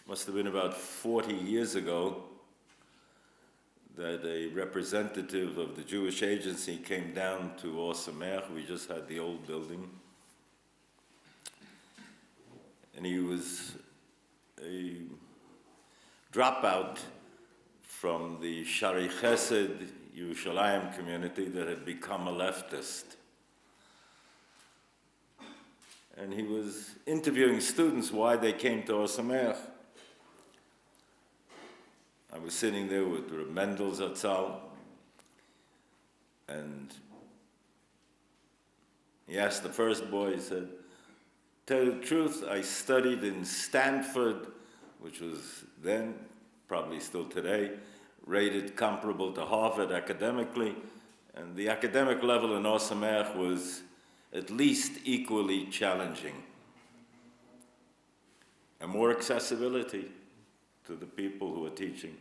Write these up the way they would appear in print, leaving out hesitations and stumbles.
must have been about 40 years ago, that a representative of the Jewish agency came down to Or Sameach. We just had the old building. And he was a dropout from the Shari Chesed Yerushalayim community that had become a leftist. And he was interviewing students why they came to Or Sameach. I was sitting there with Reb Mendel Zatzal, and he asked the first boy, he said, "Tell you the truth, I studied in Stanford," which was then, probably still today, rated comparable to Harvard academically, and the academic level in Or Sameach was at least equally challenging. And more accessibility to the people who are teaching.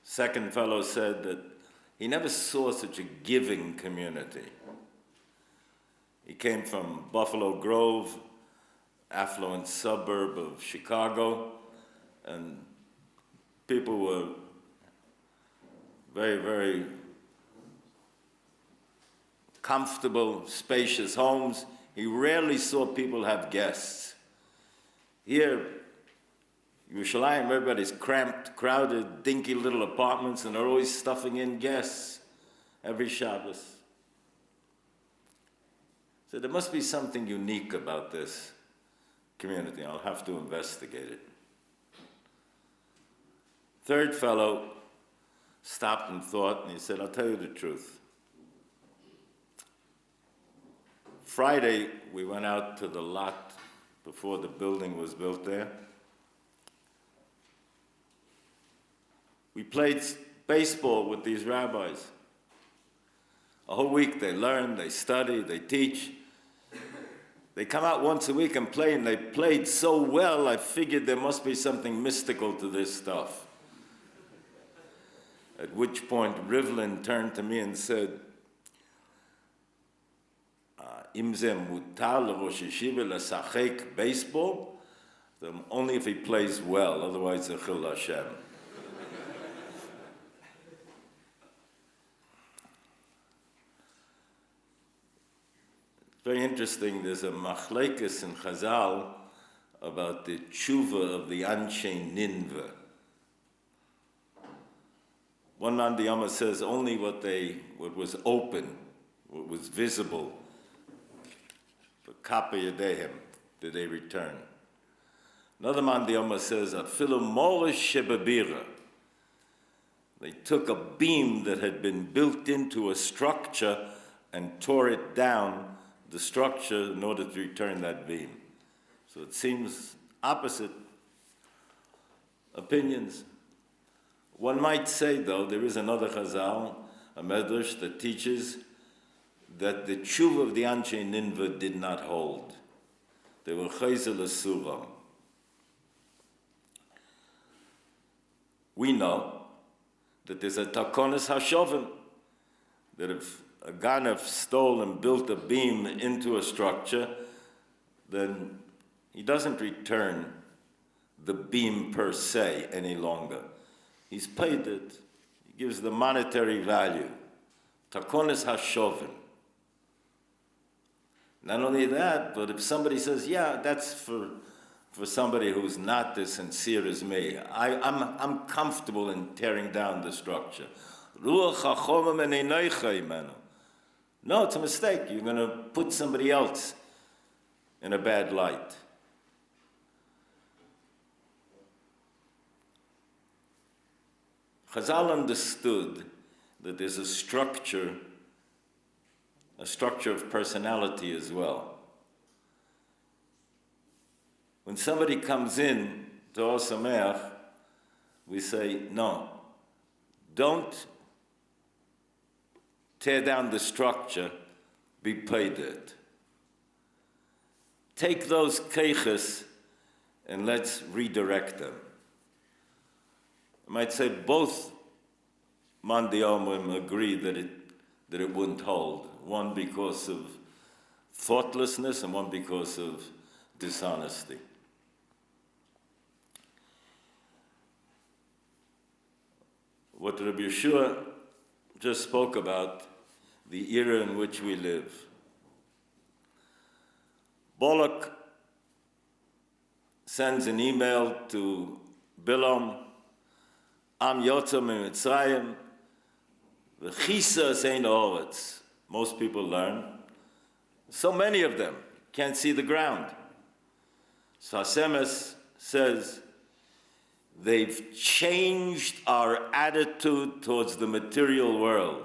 Second fellow said that he never saw such a giving community. He came from Buffalo Grove, affluent suburb of Chicago, and people were very, very comfortable, spacious homes. He rarely saw people have guests. Here, Yerushalayim, everybody's cramped, crowded, dinky little apartments, and they're always stuffing in guests every Shabbos. So there must be something unique about this community. I'll have to investigate it. Third fellow stopped and thought, and he said, "I'll tell you the truth. Friday, we went out to the lot before the building was built there. We played baseball with these rabbis. A whole week they learn, they study, they teach. They come out once a week and play, and they played so well, I figured there must be something mystical to this stuff." At which point Rivlin turned to me and said, "Im ze mutar l'rosh yeshiva l'sachek baseball?" Only if he plays well, otherwise it's chil Hashem. Very interesting, there's a machlekes in Chazal about the tshuva of the Anshe Nineveh. One man, the Yama says, only what was open, what was visible, the kappa yadehem, did they return. Another man, the Yama says, afilu morish shebabira. They took a beam that had been built into a structure and tore it down the structure in order to return that beam. So it seems opposite opinions. One might say, though, there is another Chazal, a Medrash, that teaches that the tshuva of the Anshe Nineveh did not hold. They were chayzel asuram. We know that there's a takonis hashovim, that if a Ganav stole and built a beam into a structure, then he doesn't return the beam per se any longer. He's paid it. He gives the monetary value. Takonis hashovin. Not only that, but if somebody says, "Yeah, that's for somebody who's not as sincere as me. I'm comfortable in tearing down the structure." No, it's a mistake. You're going to put somebody else in a bad light. Chazal understood that there's a structure of personality as well. When somebody comes in to Or Sameach, we say, no, don't tear down the structure, be paid it. Take those keiches and let's redirect them. I might say both man diomim agree that it wouldn't hold. One because of thoughtlessness and one because of dishonesty. what Rabbi Yeshua just spoke about, the era in which we live. Balak sends an email to Bilam, Am Yotzah Mitzrayim, V'chisa Sein Haaretz. Most people learn. So many of them can't see the ground. Sasemes says, they've changed our attitude towards the material world.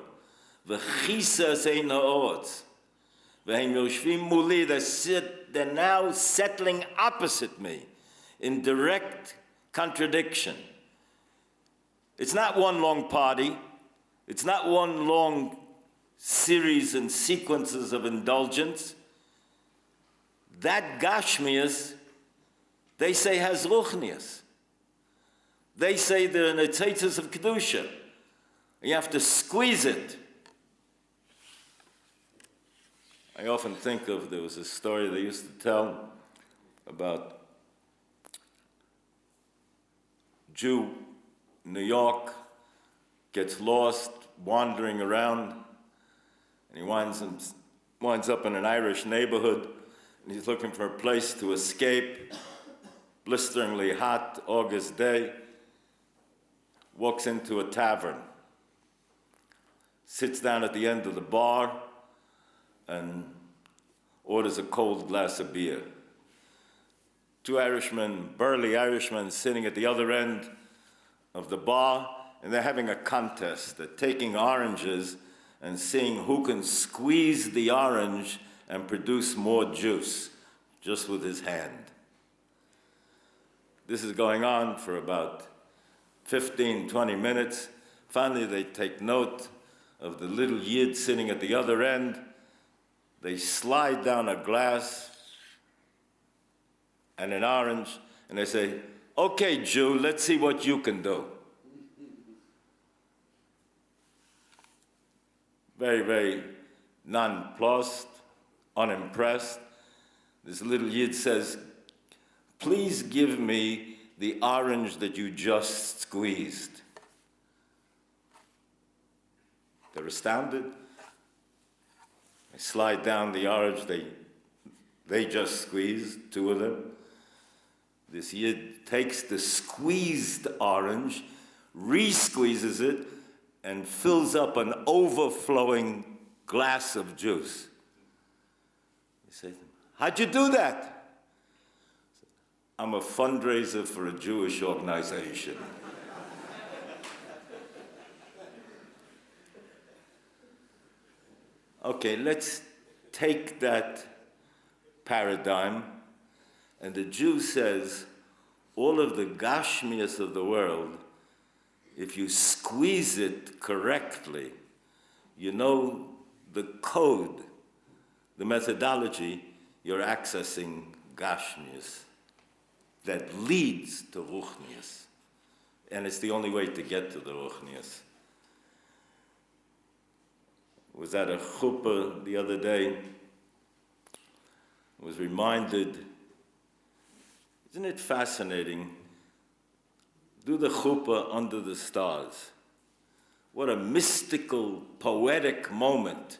V'chisa Sein Haaretz. V'hem yoshvim muli, they're now settling opposite me in direct contradiction. It's not one long party. It's not one long series and sequences of indulgence. That Gashmias, they say, has Ruchnias. They say they're in the tzeitzes of Kedusha. You have to squeeze it. I often think of, there was a story they used to tell about Jew, New York, gets lost, wandering around, and he winds up in an Irish neighborhood, and he's looking for a place to escape. Blisteringly hot August day, walks into a tavern, sits down at the end of the bar, and orders a cold glass of beer. Two Irishmen, burly Irishmen, sitting at the other end of the bar, and they're having a contest. They're taking oranges and seeing who can squeeze the orange and produce more juice, just with his hand. This is going on for about 15, 20 minutes. Finally, they take note of the little yid sitting at the other end. They slide down a glass and an orange, and they say, "Okay, Jew, let's see what you can do." Very, very nonplussed, unimpressed. This little yid says, "Please give me the orange that you just squeezed." They're astounded. They slide down the orange they just squeezed, two of them. This yid takes the squeezed orange, re-squeezes it, and fills up an overflowing glass of juice. You say to him, "How'd you do that?" "I'm a fundraiser for a Jewish organization." Okay, let's take that paradigm, and the Jew says, all of the Gashmias of the world, if you squeeze it correctly, you know the code, the methodology, you're accessing Gashmias that leads to Ruchnias. And it's the only way to get to the Ruchnias. Was at a chuppah the other day, was reminded, isn't it fascinating? Do the chuppah under the stars. What a mystical, poetic moment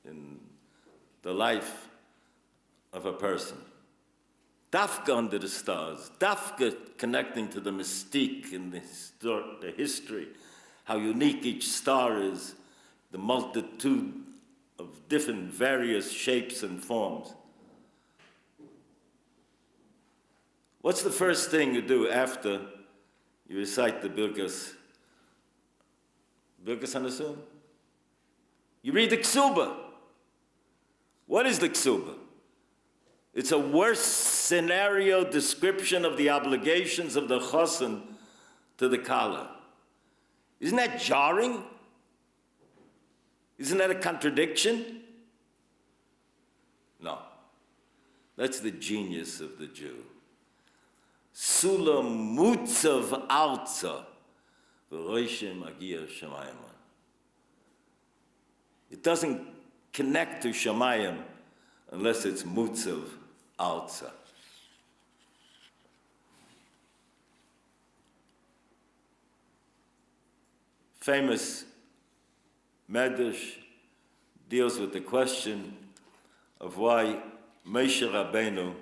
in the life of a person. Dafka under the stars, Dafka connecting to the mystique in the history, how unique each star is, the multitude of different various shapes and forms. What's the first thing you do after you recite the Birkas Hanasun? You read the Ksuba. What is the Ksuba? It's a worse scenario description of the obligations of the Chosin to the Kala. Isn't that jarring? Isn't that a contradiction? No. That's the genius of the Jew. Sulam mutzav arza, v'roishe magia shamayim. It doesn't connect to shamayim unless it's mutzav arza. famous Medrash deals with the question of why Moshe Rabbeinu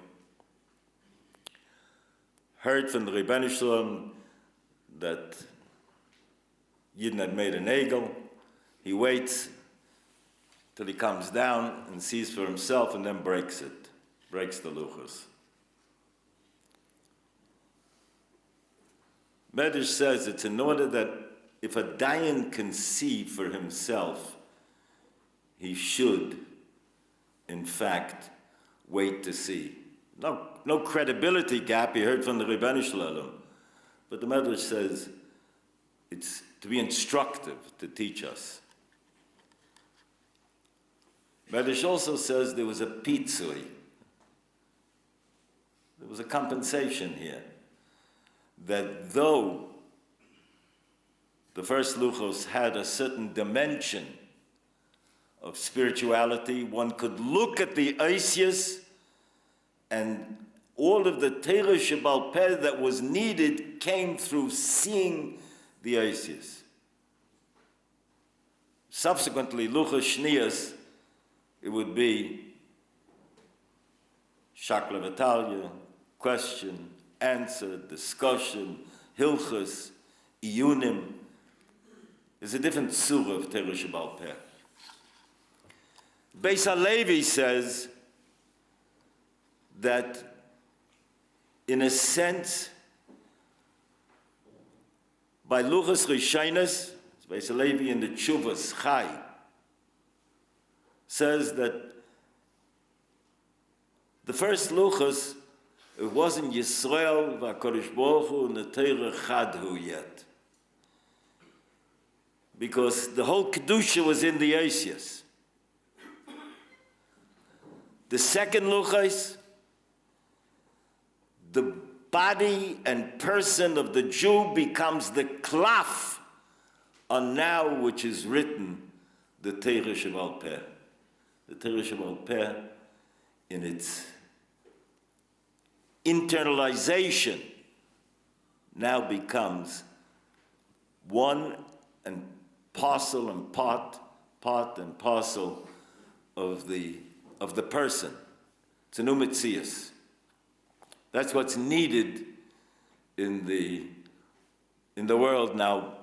heard from the Rebbeinu Shalom that Yidden had made an egel. He waits till he comes down and sees for himself and then breaks the luchos. Medrash says it's in order that if a dayan can see for himself, he should, in fact, wait to see. No credibility gap, he heard from the Rebbeinu Shalom. But the Medrash says it's to be instructive, to teach us. Medrash also says there was a pitzui. There was a compensation here. That though the first luchos had a certain dimension of spirituality, one could look at the Oisius and all of the Torah Shebal Peh that was needed came through seeing the Oisius. Subsequently, luchos shnias, it would be Shakla Vitalia, question, answer, discussion, hilchos, iyunim. There's a different surah of Torah Shebal Peh. Beis HaLevi says that, in a sense, by luchos rishonos, Beis HaLevi in the Tshuvas Chai says that the first luchos, it wasn't Yisrael v'HaKadosh Baruch Hu and the Torah Chadhu yet, because the whole kedusha was in the Oisius. The second luchos, the body and person of the Jew becomes the klaf on now which is written the Torah Shebal Peh. The Torah Shebal Peh in its internalization now becomes one and parcel and part and parcel of the person. It's a new metzius. That's what's needed in the world now,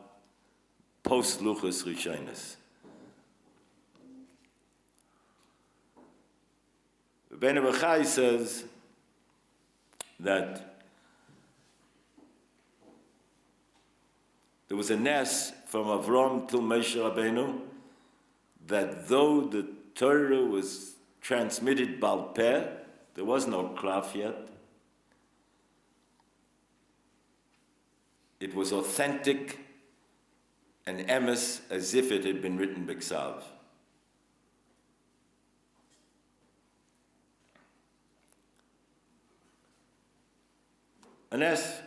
post luchos rishonos. Ben Abachai says that there was a nes from Avram till Moshe Rabbeinu that though the Torah was transmitted Bal Peh, there was no klaf yet, it was authentic and emes as if it had been written b'ksav. And as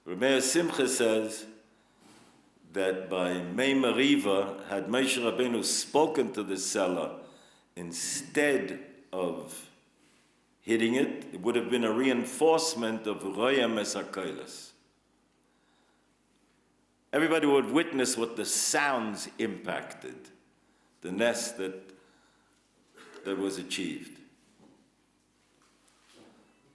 Rabbi Simcha says that by Mei Mariva, had Moshe Rabbeinu spoken to the seller instead of hitting it, it would have been a reinforcement of Roya Mesakoilis. Everybody would witness what the sounds impacted, the nest that was achieved.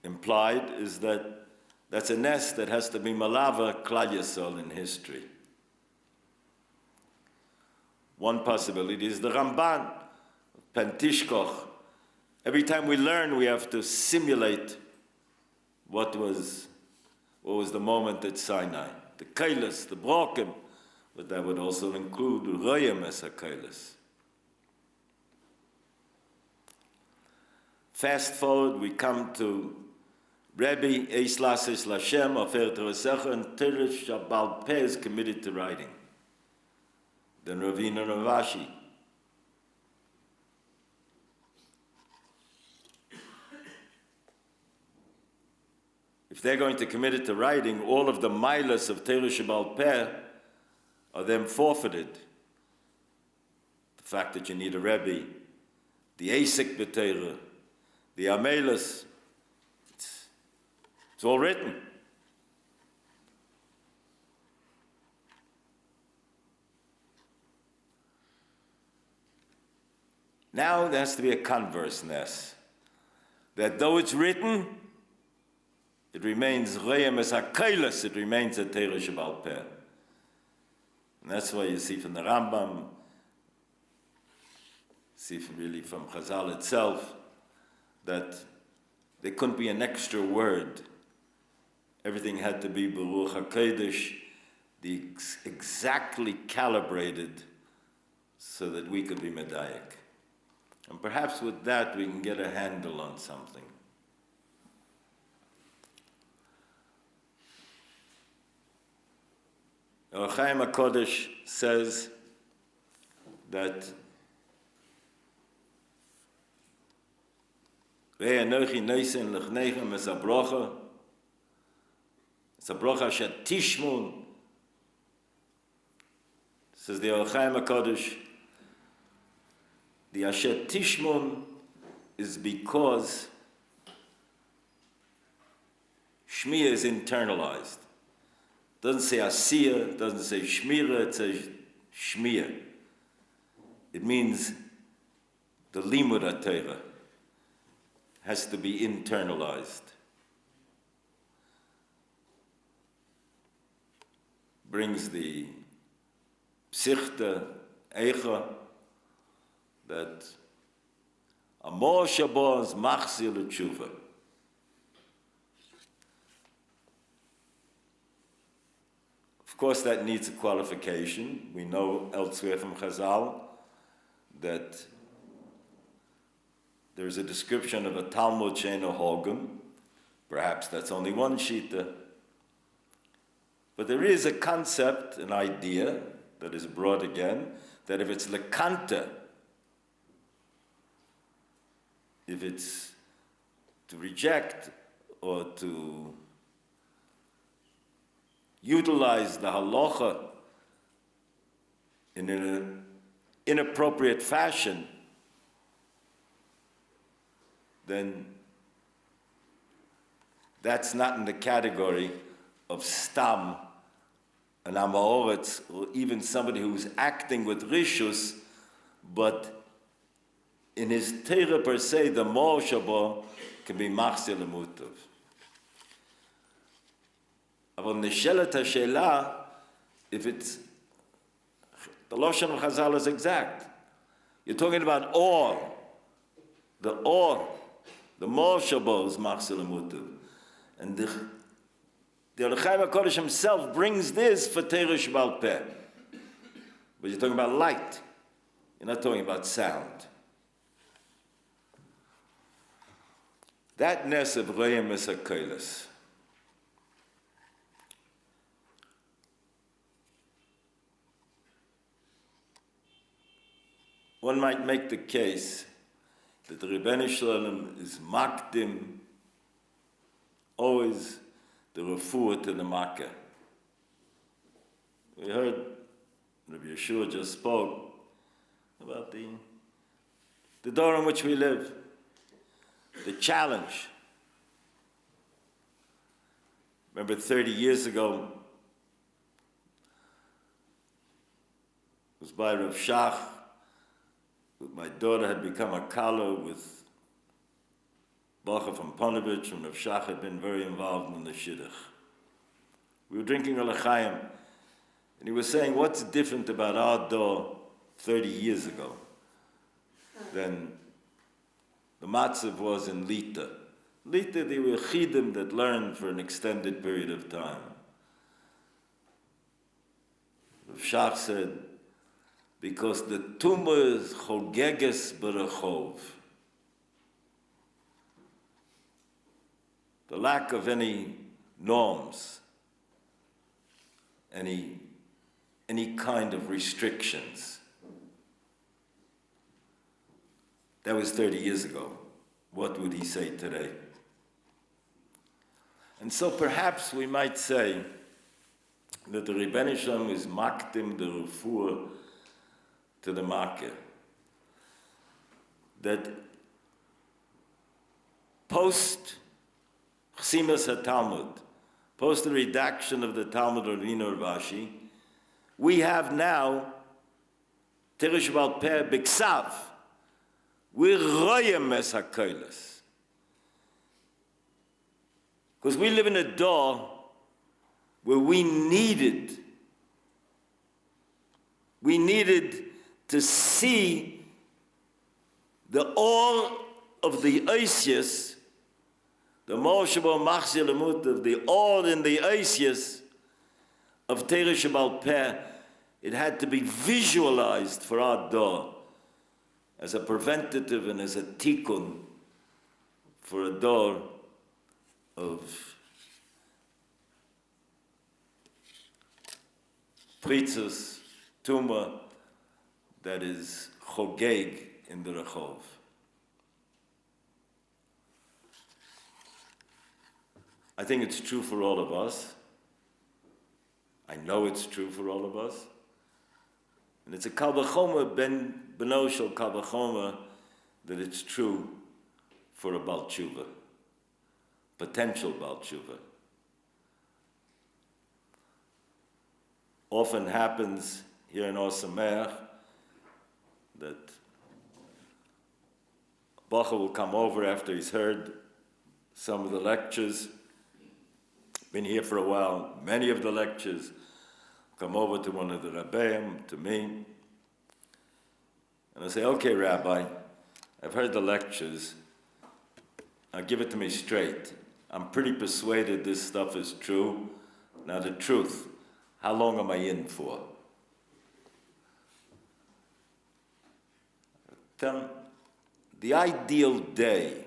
Implied is that that's a nest that has to be malava Klal Yisrael in history. One possibility is the Ramban, Pentishkoch. Every time we learn, we have to simulate what was the moment at Sinai. The Kailas, the Broken, but that would also include Royam as a Kailas. Fast forward, we come to Rabbi Eis Lasis Lashem, Afer Teresecha, and Teresh Shabal Peh is committed to writing. Then Ravina Ravashi. If they're going to commit it to writing, all of the milas of Teresh Shabal Peh are then forfeited. The fact that you need a Rebbe, the Asik B'Teirah, the Amelis, it's all written. Now there has to be a converseness, that though it's written, it remains Re'em es HaKeilos, it remains a Torah Sheba'al Peh. And that's why you see from the Rambam, see from Chazal itself, that there couldn't be an extra word. Everything had to be Baruch HaKodesh, exactly calibrated so that we could be Medayik. And perhaps with that we can get a handle on something. Or Chaim HaKodesh says that Rei Anochi Neisen Lechnechem es HaBrocha, es HaBrocha Asher Tishmun, says the Or Chaim HaKodesh, the Asher Tishmun is because Shmiya is internalized. Doesn't say Asiya, doesn't say Shmira, it says Shmiya. It means the Limud HaTorah has to be internalized. Brings the Psichte, Eicha, that Amor Shabbat Machzir L'Tshuva. Of course, that needs a qualification. We know elsewhere from Chazal that there's a description of a Talmud She'eino Hogim. Perhaps that's only one Shita. But there is a concept, an idea that is brought again, that if it's Lekanta, if it's to reject or to utilize the halacha in an inappropriate fashion, then that's not in the category of stam, an amaoretz, or even somebody who's acting with rishus, but in his Torah per se, the Mor Shabo can be machzir l'mutav. But neshelet hashela, if it's the Lashon of Chazal is exact. You're talking about or, the Mor Shabo is machzir l'mutav, and the Chaim HaKodesh himself brings this for Torah Sheba'al Peh. But you're talking about light. You're not talking about sound. That ness of Re'em es HaKeilos. One might make the case that the Rebbeinu Shalom is makdim, always the refuah to the Makkah. We heard Rabbi Yeshua just spoke about the door in which we live, the challenge. Remember 30 years ago, it was by Rav Shach. My daughter had become a kala with Bacha from Ponevezh, and Rav Shach had been very involved in the shidduch. We were drinking a l'chaim, and he was saying, what's different about our door 30 years ago than the matzav was in Lita. Lita, they were chidim that learned for an extended period of time. Rav Shach said, because the tumah is chogeges berachov. The lack of any norms, any kind of restrictions. That was 30 years ago. What would he say today? And so perhaps we might say that the Rebbeinu Shalom is makdim the refuah to the market. That post Chsimas HaTalmud, post the redaction of the Talmud or Rino Rashi, we have now Torah Sheba'al Peh B'Ksav, We're royem es hakoiles. Because we live in a door where we needed to see the all of the Oisius, the Moshebo Machzir Lemut of the all in the Oisius of Torah Shebal Peh. It had to be visualized for our door as a preventative and as a tikkun for a door of Pritzes, Tumah, that is Chogeg in the Rechov. I think it's true for all of us. I know it's true for all of us. And it's a Kal V'chomer beno shel Kal V'chomer that it's true for a Baal Tshuva, potential Baal Tshuva. Often happens here in Or Sameach that a Bacha will come over after he's heard some of the lectures, been here for a while, many of the lectures, come over to one of the Rabbeim, to me, and I say, okay, Rabbi, I've heard the lectures, now give it to me straight. I'm pretty persuaded this stuff is true. Now the truth, how long am I in for? Tell him, the ideal day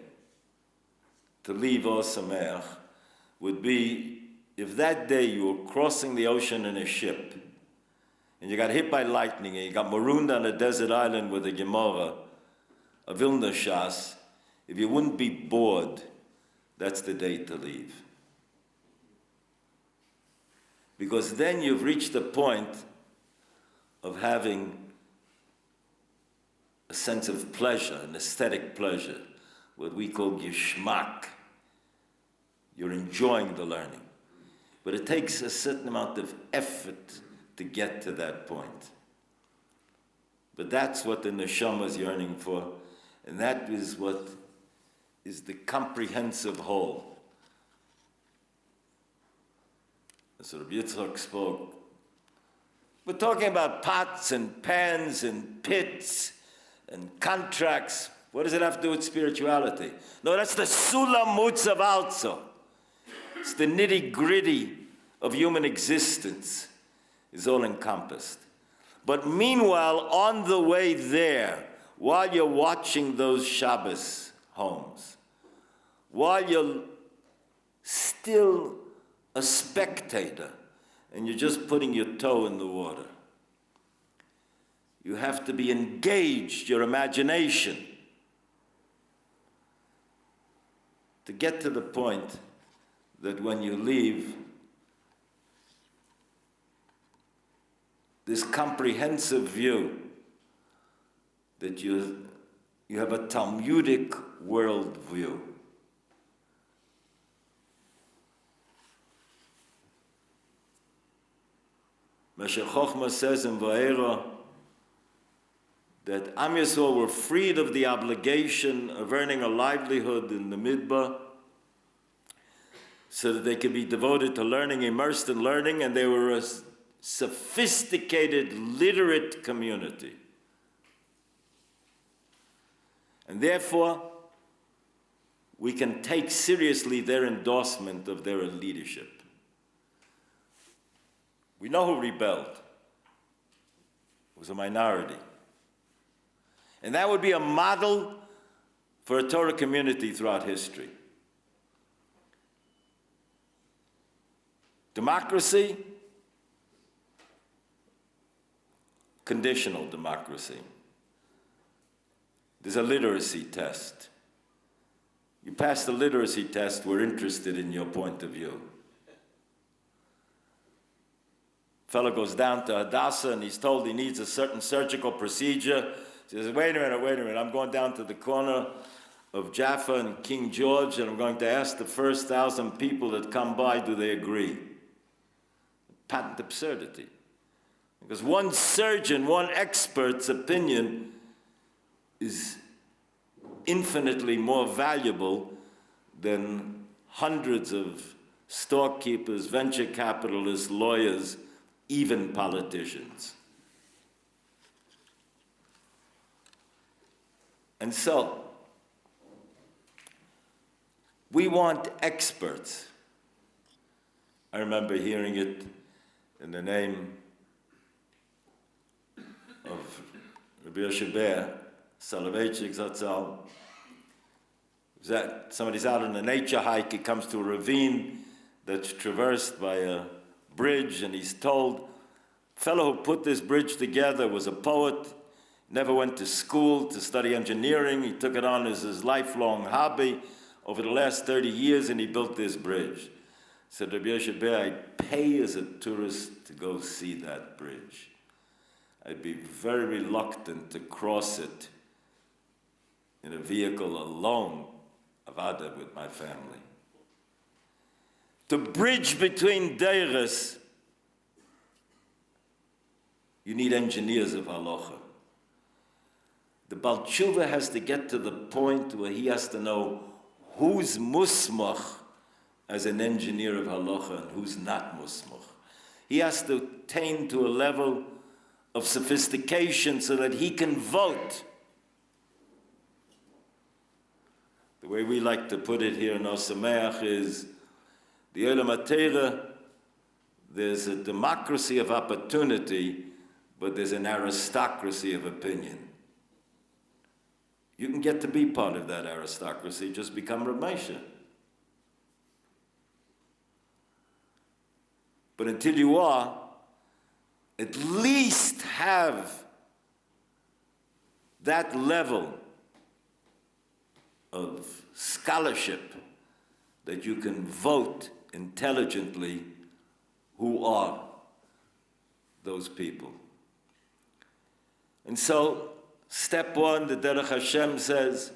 to leave Or Sameach would be if that day you were crossing the ocean in a ship and you got hit by lightning and you got marooned on a desert island with a Gemara, a Vilna Shas, if you wouldn't be bored, that's the day to leave. Because then you've reached the point of having a sense of pleasure, an aesthetic pleasure, what we call geschmack. You're enjoying the learning. But it takes a certain amount of effort to get to that point. But that's what the neshama is yearning for, and that is what is the comprehensive whole. As Rabbi Yitzchak spoke, we're talking about pots and pans and pits and contracts. What does it have to do with spirituality? No, that's the sulam mutzav also. It's the nitty-gritty of human existence is all encompassed. But meanwhile, on the way there, while you're watching those Shabbos homes, while you're still a spectator and you're just putting your toe in the water, you have to be engaged, your imagination, to get to the point that when you leave, this comprehensive view that you have a Talmudic worldview. Meshech Chochmah says in Va'era that Am Yisrael were freed of the obligation of earning a livelihood in the Midbar so that they could be devoted to learning, immersed in learning, and they were a sophisticated, literate community. And therefore, we can take seriously their endorsement of their leadership. We know who rebelled. It was a minority. And that would be a model for a Torah community throughout history. Democracy, conditional democracy. There's a literacy test. You pass the literacy test, we're interested in your point of view. Fellow goes down to Hadassah and he's told he needs a certain surgical procedure. He says, wait a minute, I'm going down to the corner of Jaffa and King George and I'm going to ask the first 1,000 people that come by, do they agree? Patent absurdity. Because one surgeon, one expert's opinion is infinitely more valuable than hundreds of storekeepers, venture capitalists, lawyers, even politicians. And so, we want experts. I remember hearing it in the name of Rabbi Soloveitchik Zatzal. Somebody's out on a nature hike, he comes to a ravine that's traversed by a bridge, and he's told, the fellow who put this bridge together was a poet, never went to school to study engineering, he took it on as his lifelong hobby over the last 30 years, and he built this bridge. Said Rabbi Yoshe, I'd pay as a tourist to go see that bridge. I'd be very reluctant to cross it in a vehicle alone, avada, with my family. To bridge between deiros, you need engineers of halacha. The Baal Tshuva has to get to the point where he has to know who's musmach as an engineer of halacha and who's not musmach. He has to attain to a level of sophistication so that he can vote. The way we like to put it here in Osameach is, the Olam HaTorah, there's a democracy of opportunity, but there's an aristocracy of opinion. You can get to be part of that aristocracy, just become Rav Moshe. But until you are, at least have that level of scholarship that you can vote intelligently who are those people. And so, step one, the Derech Hashem says,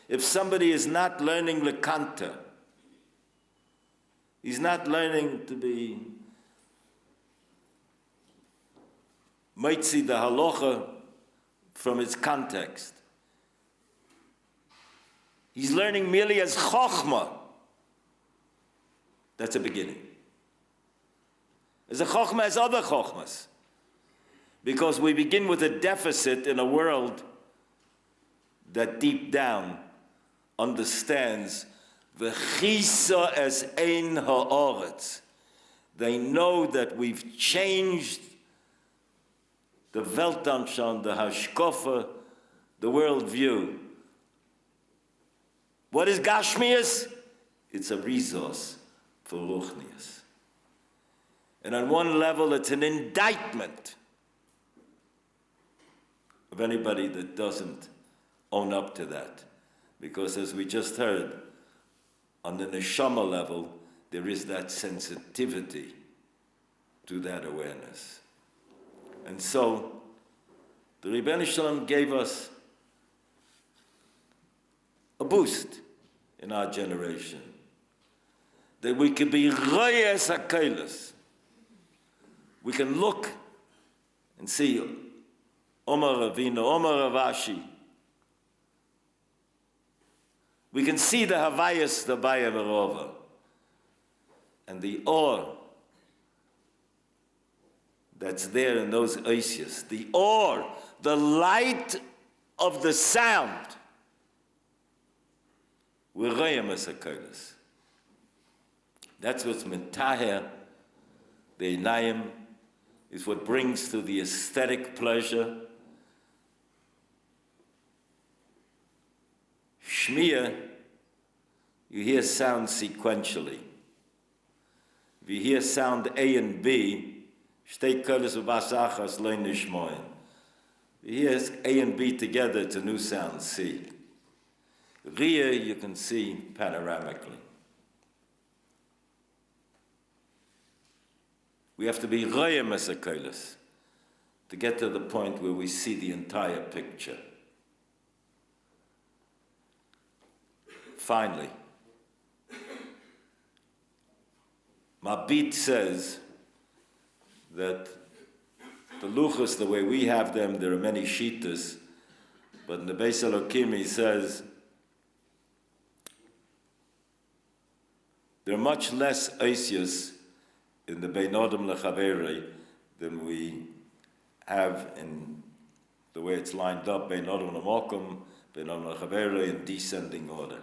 if somebody is not learning Lekanta, he's not learning to be Moitzi the halacha from its context. He's learning merely as chokhmah. That's a beginning. As a chokhmah as other chokhmas. Because we begin with a deficit in a world that deep down understands the chisa as ein ha'aretz. They know that we've changed the Weltanschauung, the Hashkofa, the worldview. What is Gashmias? It's a resource for Ruchnias. And on one level, it's an indictment of anybody that doesn't own up to that. Because as we just heard, on the neshama level, there is that sensitivity to that awareness. And so, the Rebbeinu Shalom gave us a boost in our generation, that we could be Reyes HaKeilos. We can look and see Omar Ravina, Omar Ravashi. We can see the Havayas, the Baya Verova, and the awe that's there in those oisias, the awe, the light of the sound. We're Reyem as HaKeilos. That's what's Mentaher, the Einayim, is what brings to the aesthetic pleasure. Shmiya, you hear sound sequentially. If you hear sound A and B, Shtei Kolos Ubasachas Lein Nishmoyin. If you hear A and B together, it's a new sound, C. Ria, you can see panoramically. We have to be Reyem as HaKeilos to get to the point where we see the entire picture. Finally, Mabit says that the luchos, the way we have them, there are many shitas, but in the Beis Elokim he says There are much less oisius in the Bein Adam Lechaveri than we have in the way it's lined up, Bein Adam Lemokum, Bein Adam Lechaveri, in descending order.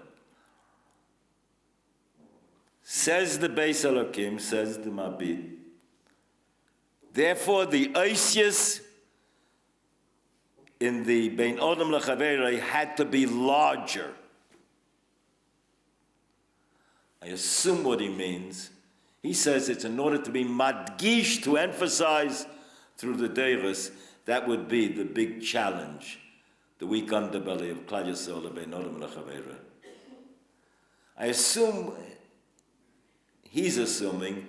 Says the Beis Elokim, says the Mabit, therefore the oisius in the Bein Adam Lechaveri had to be larger. I assume what he means. He says it's in order to be madgish, to emphasize through the deiros. That would be the big challenge, the weak underbelly of Klal Yisrael, the Bein Adam Lechaveri. I assume, he's assuming,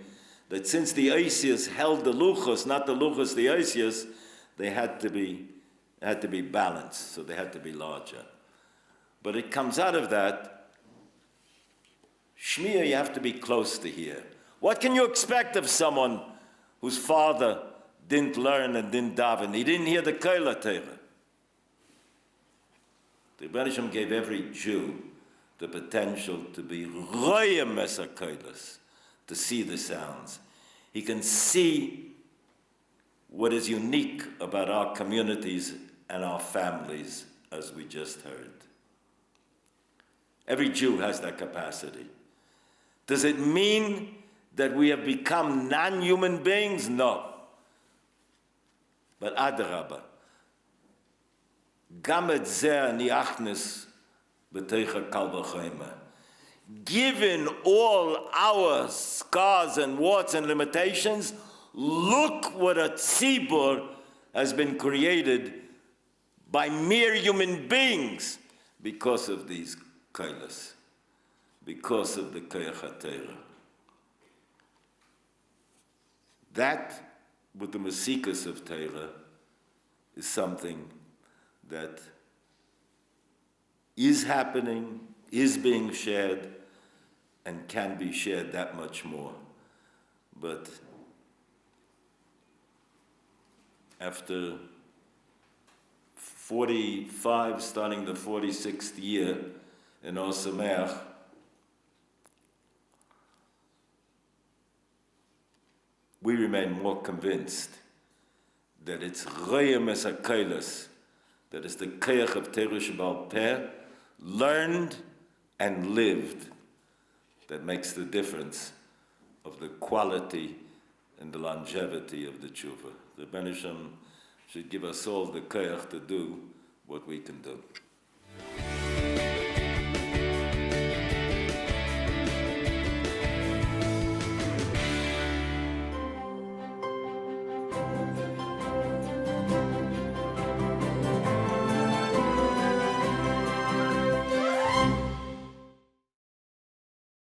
that since the oisius held the luchos, not the luchos the oisius, they had to be balanced, so they had to be larger. But it comes out of that, Shmiya, you have to be close to here. What can you expect of someone whose father didn't learn and didn't daven? He didn't hear the Koila Torah. The Rebbe Shem gave every Jew the potential to be royem esakoilas, to see the sounds. He can see what is unique about our communities and our families, as we just heard. Every Jew has that capacity. Does it mean that we have become non-human beings? No. But adarabah, gam et zeh ani achnes b'teicha kal v'chomer. Given all our scars and warts and limitations, look what a tzibur has been created by mere human beings because of these kailas, because of the Koyach HaTorah. That, with the Masikas of Torah, is something that is happening, is being shared, and can be shared that much more. But after 45, starting the 46th year in Osameach, we remain more convinced that it's Royem Esakailas, that is the Koyach of Torah Shebal Peh, learned and lived, that makes the difference of the quality and the longevity of the tshuva. The Rebbe Shem should give us all the koyach to do what we can do.